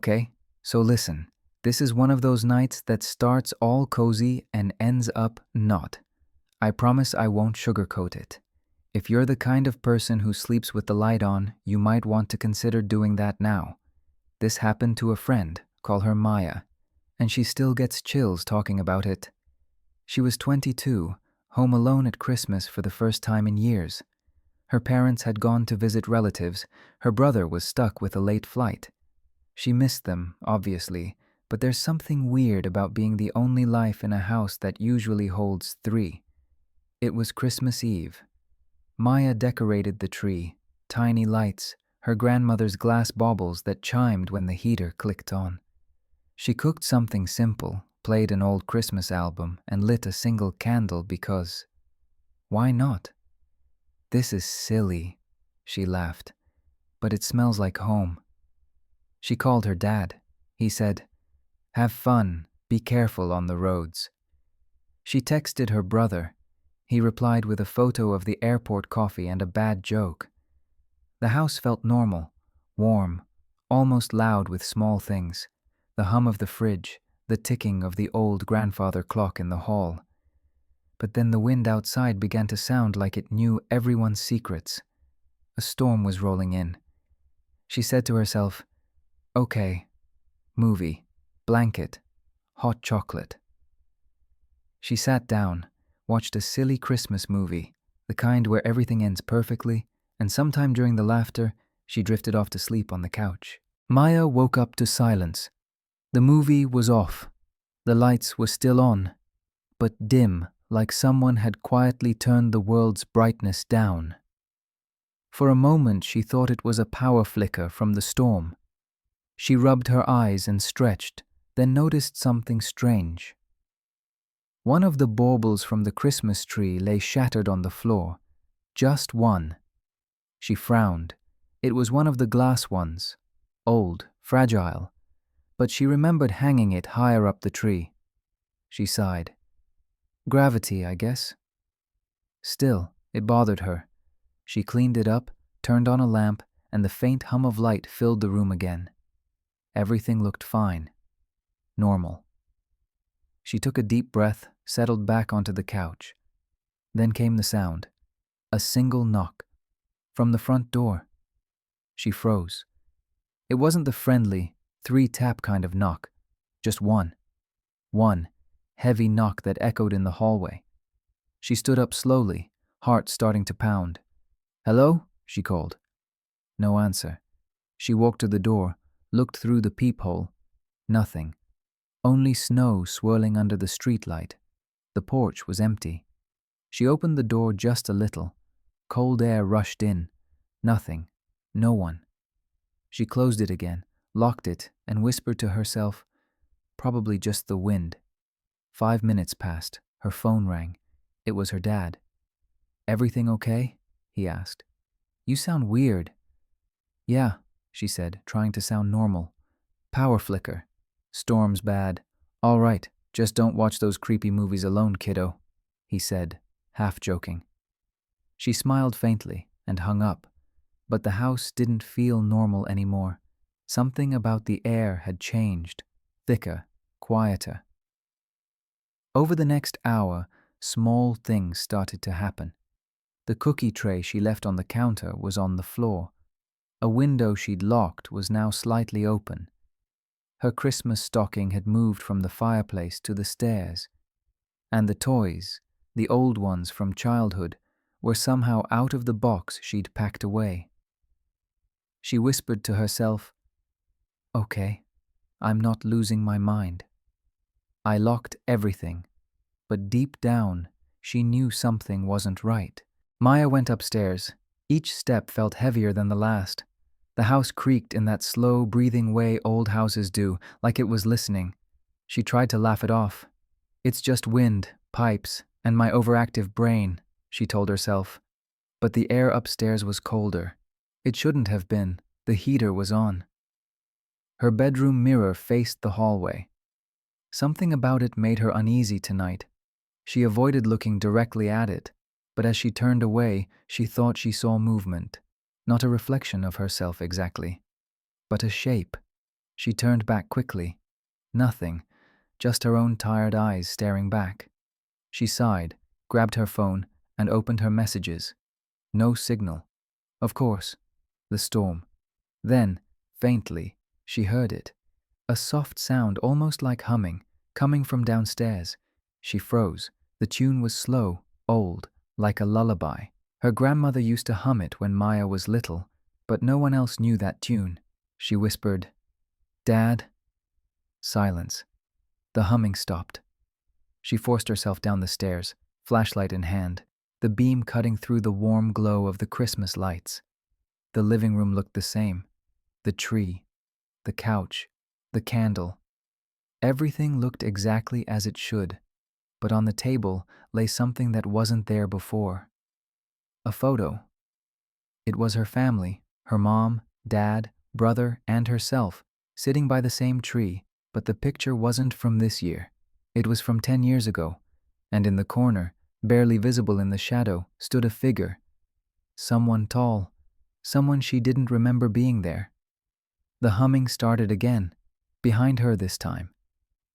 Okay, so listen. This is one of those nights that starts all cozy and ends up not. I promise I won't sugarcoat it. If you're the kind of person who sleeps with the light on, you might want to consider doing that now. This happened to a friend, call her Maya, and she still gets chills talking about it. She was 22, home alone at Christmas for the first time in years. Her parents had gone to visit relatives. Her brother was stuck with a late flight. She missed them, obviously, but there's something weird about being the only life in a house that usually holds three. It was Christmas Eve. Maya decorated the tree, tiny lights, her grandmother's glass baubles that chimed when the heater clicked on. She cooked something simple, played an old Christmas album, and lit a single candle because, why not? This is silly, she laughed, but it smells like home. She called her dad. He said, "Have fun, be careful on the roads." She texted her brother. He replied with a photo of the airport coffee and a bad joke. The house felt normal, warm, almost loud with small things. The hum of the fridge, the ticking of the old grandfather clock in the hall. But then the wind outside began to sound like it knew everyone's secrets. A storm was rolling in. She said to herself, "Okay, movie, blanket, hot chocolate." She sat down, watched a silly Christmas movie, the kind where everything ends perfectly, and sometime during the laughter, she drifted off to sleep on the couch. Maya woke up to silence. The movie was off. The lights were still on, but dim, like someone had quietly turned the world's brightness down. For a moment she thought it was a power flicker from the storm. She rubbed her eyes and stretched, then noticed something strange. One of the baubles from the Christmas tree lay shattered on the floor. Just one. She frowned. It was one of the glass ones. Old, fragile. But she remembered hanging it higher up the tree. She sighed. Gravity, I guess. Still, it bothered her. She cleaned it up, turned on a lamp, and the faint hum of light filled the room again. Everything looked fine. Normal. She took a deep breath, settled back onto the couch. Then came the sound. A single knock. From the front door. She froze. It wasn't the friendly, three-tap kind of knock. Just one. One heavy knock that echoed in the hallway. She stood up slowly, heart starting to pound. "Hello?" she called. No answer. She walked to the door, looked through the peephole. Nothing. Only snow swirling under the streetlight. The porch was empty. She opened the door just a little. Cold air rushed in. Nothing. No one. She closed it again, locked it, and whispered to herself, "Probably just the wind." 5 minutes passed. Her phone rang. It was her dad. "Everything okay?" he asked. "You sound weird." "Yeah," she said, trying to sound normal. "Power flicker. Storm's bad. All right, just don't watch those creepy movies alone, kiddo," he said, half joking. She smiled faintly and hung up, but the house didn't feel normal anymore. Something about the air had changed, thicker, quieter. Over the next hour, small things started to happen. The cookie tray she left on the counter was on the floor. A window she'd locked was now slightly open. Her Christmas stocking had moved from the fireplace to the stairs. And the toys, the old ones from childhood, were somehow out of the box she'd packed away. She whispered to herself, "Okay, I'm not losing my mind." I locked everything, but deep down, she knew something wasn't right. Maya went upstairs. Each step felt heavier than the last. The house creaked in that slow, breathing way old houses do, like it was listening. She tried to laugh it off. "It's just wind, pipes, and my overactive brain," she told herself. But the air upstairs was colder. It shouldn't have been. The heater was on. Her bedroom mirror faced the hallway. Something about it made her uneasy tonight. She avoided looking directly at it, but as she turned away, she thought she saw movement. Not a reflection of herself exactly, but a shape. She turned back quickly. Nothing, just her own tired eyes staring back. She sighed, grabbed her phone, and opened her messages. No signal. Of course, the storm. Then, faintly, she heard it. A soft sound almost like humming, coming from downstairs. She froze. The tune was slow, old, like a lullaby. Her grandmother used to hum it when Maya was little, but no one else knew that tune. She whispered, "Dad?" Silence. The humming stopped. She forced herself down the stairs, flashlight in hand, the beam cutting through the warm glow of the Christmas lights. The living room looked the same. The tree, the couch, the candle. Everything looked exactly as it should, but on the table lay something that wasn't there before. A photo. It was her family, her mom, dad, brother, and herself, sitting by the same tree, but the picture wasn't from this year. It was from 10 years ago, and in the corner, barely visible in the shadow, stood a figure. Someone tall, someone she didn't remember being there. The humming started again, behind her this time.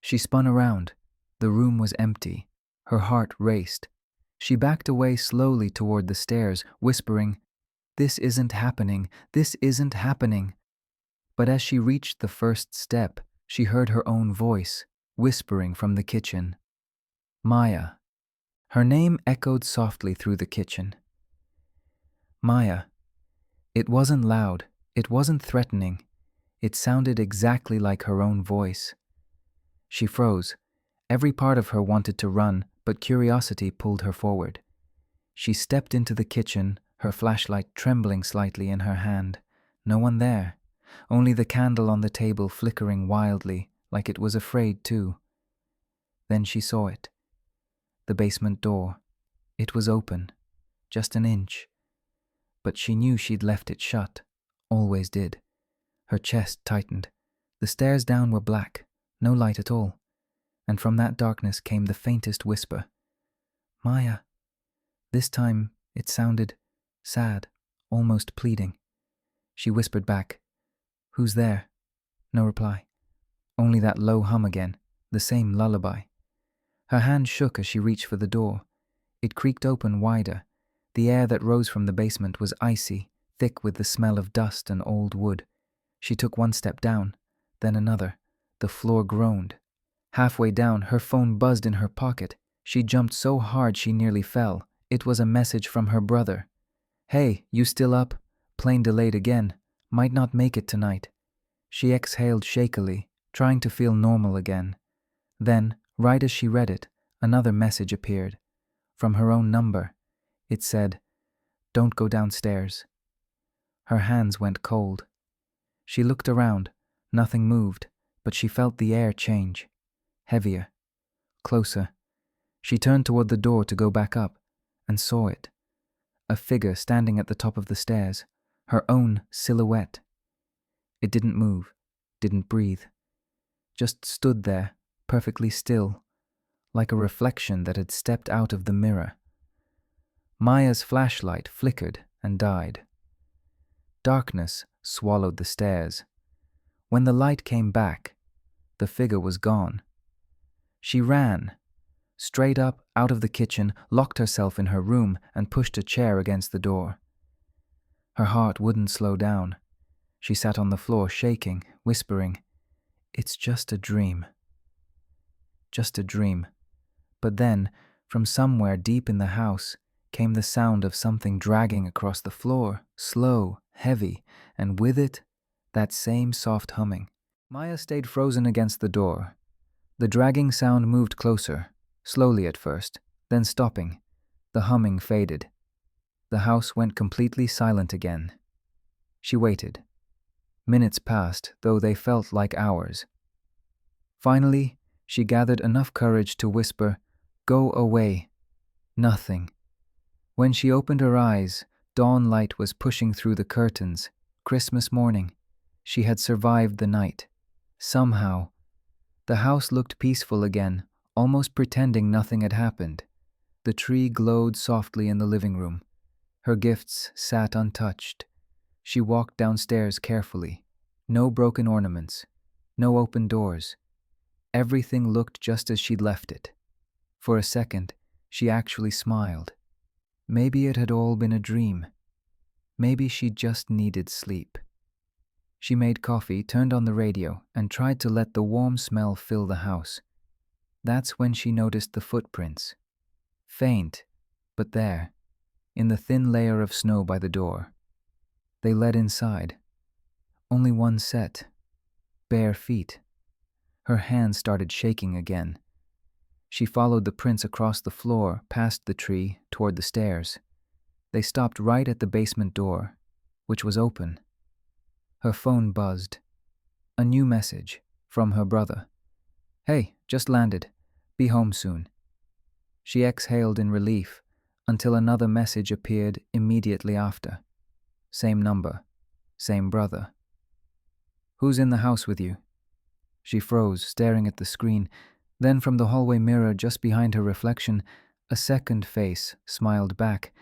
She spun around. The room was empty. Her heart raced. She backed away slowly toward the stairs, whispering, "This isn't happening. This isn't happening." But as she reached the first step, she heard her own voice, whispering from the kitchen. Maya. Her name echoed softly through the kitchen. Maya. It wasn't loud. It wasn't threatening. It sounded exactly like her own voice. She froze. Every part of her wanted to run, but curiosity pulled her forward. She stepped into the kitchen, her flashlight trembling slightly in her hand. No one there. Only the candle on the table flickering wildly, like it was afraid too. Then she saw it. The basement door. It was open. Just an inch. But she knew she'd left it shut. Always did. Her chest tightened. The stairs down were black. No light at all. And from that darkness came the faintest whisper. Maya. This time it sounded sad, almost pleading. She whispered back, "Who's there?" No reply. Only that low hum again, the same lullaby. Her hand shook as she reached for the door. It creaked open wider. The air that rose from the basement was icy, thick with the smell of dust and old wood. She took one step down, then another. The floor groaned. Halfway down, her phone buzzed in her pocket. She jumped so hard she nearly fell. It was a message from her brother. "Hey, you still up? Plane delayed again. Might not make it tonight." She exhaled shakily, trying to feel normal again. Then, right as she read it, another message appeared. From her own number. It said, "Don't go downstairs." Her hands went cold. She looked around. Nothing moved, but she felt the air change. Heavier. Closer. She turned toward the door to go back up, and saw it. A figure standing at the top of the stairs. Her own silhouette. It didn't move, didn't breathe. Just stood there, perfectly still, like a reflection that had stepped out of the mirror. Maya's flashlight flickered and died. Darkness swallowed the stairs. When the light came back, the figure was gone. She ran, straight up out of the kitchen, locked herself in her room, and pushed a chair against the door. Her heart wouldn't slow down. She sat on the floor shaking, whispering, "It's just a dream." Just a dream. But then, from somewhere deep in the house, came the sound of something dragging across the floor, slow, heavy, and with it, that same soft humming. Maya stayed frozen against the door. The dragging sound moved closer, slowly at first, then stopping. The humming faded. The house went completely silent again. She waited. Minutes passed, though they felt like hours. Finally, she gathered enough courage to whisper, "Go away." Nothing. When she opened her eyes, dawn light was pushing through the curtains. Christmas morning. She had survived the night. Somehow. The house looked peaceful again, almost pretending nothing had happened. The tree glowed softly in the living room. Her gifts sat untouched. She walked downstairs carefully. No broken ornaments. No open doors. Everything looked just as she'd left it. For a second, she actually smiled. Maybe it had all been a dream. Maybe she just needed sleep. She made coffee, turned on the radio, and tried to let the warm smell fill the house. That's when she noticed the footprints. Faint, but there, in the thin layer of snow by the door. They led inside. Only one set. Bare feet. Her hands started shaking again. She followed the prints across the floor, past the tree, toward the stairs. They stopped right at the basement door, which was open. Her phone buzzed. A new message from her brother. "Hey, just landed. Be home soon." She exhaled in relief until another message appeared immediately after. Same number, same brother. "Who's in the house with you?" She froze, staring at the screen. Then from the hallway mirror just behind her reflection, a second face smiled back,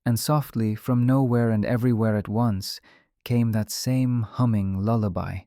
and softly, from nowhere and everywhere at once, came that same humming lullaby.